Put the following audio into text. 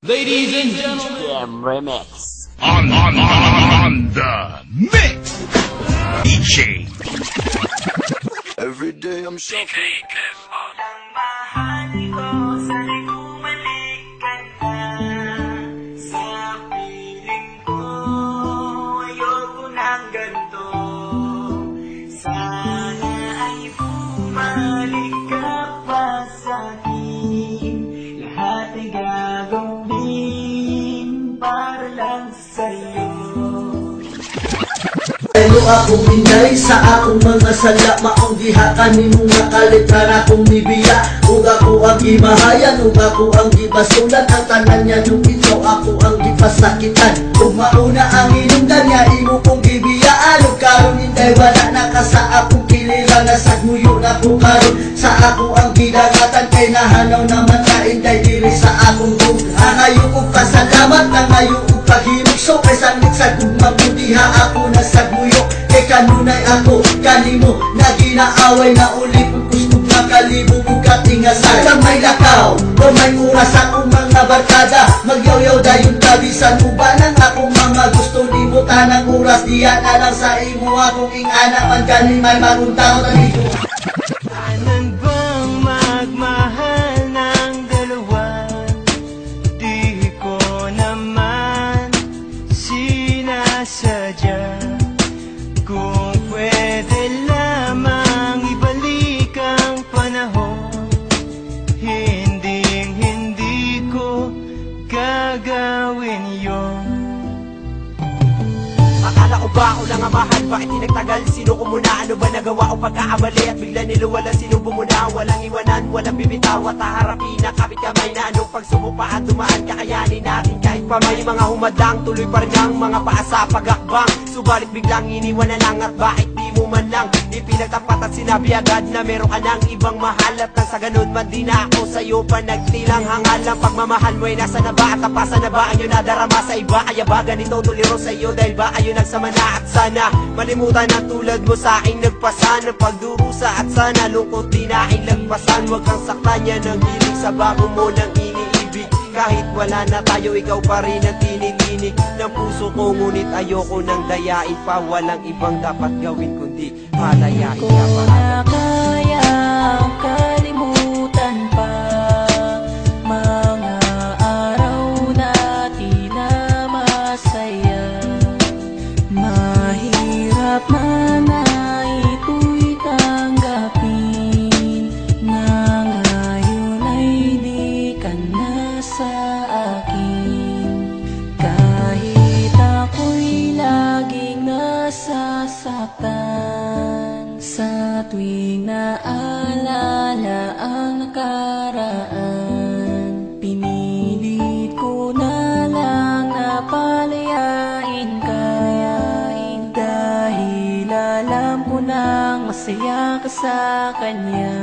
Ladies and gentlemen, Damn remix. On the mix, DJ. Every day I'm shopping. Pero akong inday sa akong mga sala, maong diha kanimong nakalit para akong nibiya. Ug ako ang gimahayan, ug ako ang gibasulan, ang tanan niya nung ito ako ang gipasakitan. Ug mauna ang inungdan niya, imo kong gibiyaan. Ug karon inday wala na ka sa akong kilira, nasagmuyo na ko karon sa ako ang gidagatan. Kay nahanaw naman ka inday diri sa akong tug. Nangayo kong pasalamat, nangayo kong paghimugso, kay sanglit sa gugmang diha ako nasagmuyo. Kay kanunay ako kanimo na ginaaway, na uli pugkustog na kalibog ug katingasan. Sa may lakaw o may oras akong mga barkada, magyaw-yaw dayon kabisan uban ang akong mga gusto. Nimo tanang oras diya na lang sa imo akong ingana, man gani may maguntaw na dito. Anan bang magmahal ng dalawa? Di ko naman sinasadya. Kung pwede lamang ibalik ang panahon, hindi ko gagawin yon. Akala ko ba ako lang ang mahal? Bakit di nagtagal? Sino ko muna? Ano ba nagawa o pagkaabali? At bigla niluwala, sinubo mo na? Walang iwanan, walang bibitaw at haharapin na kapit kamay na anong pagsubok pa at dumaan, kakayanin natin kahit pa may mga humadang. Tuloy pa rin ang mga paa sa pagakbang, subalit biglang iniwan na lang. At bakit di mo man lang ipinagtapat at sinabi agad na meron ka ng ibang mahal? At nang sa ganun man di na ako sa'yo pa nagtilang hangal. Ang pagmamahal mo ay nasa na ba? At tapasan na ba ang iyong nadarama sa iba? Kaya ba ganito tuliro sa'yo? Dahil ba ayun nagsama na? At sana malimutan ang tulad mo sa aking nagpasan ng pagdurusa. At sana lungkot di na ilagpasan. Huwag kang saktan yan ng hiling sa bago mo ng iniibig. Kahit wala na tayo, ikaw pa rin ang tinitinig ng puso ko. Ngunit ayoko nang dayain pa. Walang ibang dapat gawin kundi palayain ka pa. Kayang kalimutan pa mga araw natin na masaya. Mahirap man na ito'y tanggapin, na ngayon ay di ka na sa akin. Kahit ako'y laging nasasaktan sa tuwing naalala ang nakaraan, pinilit ko na lang na palayain ka. Dahil alam ko nang masaya ka sa kanya.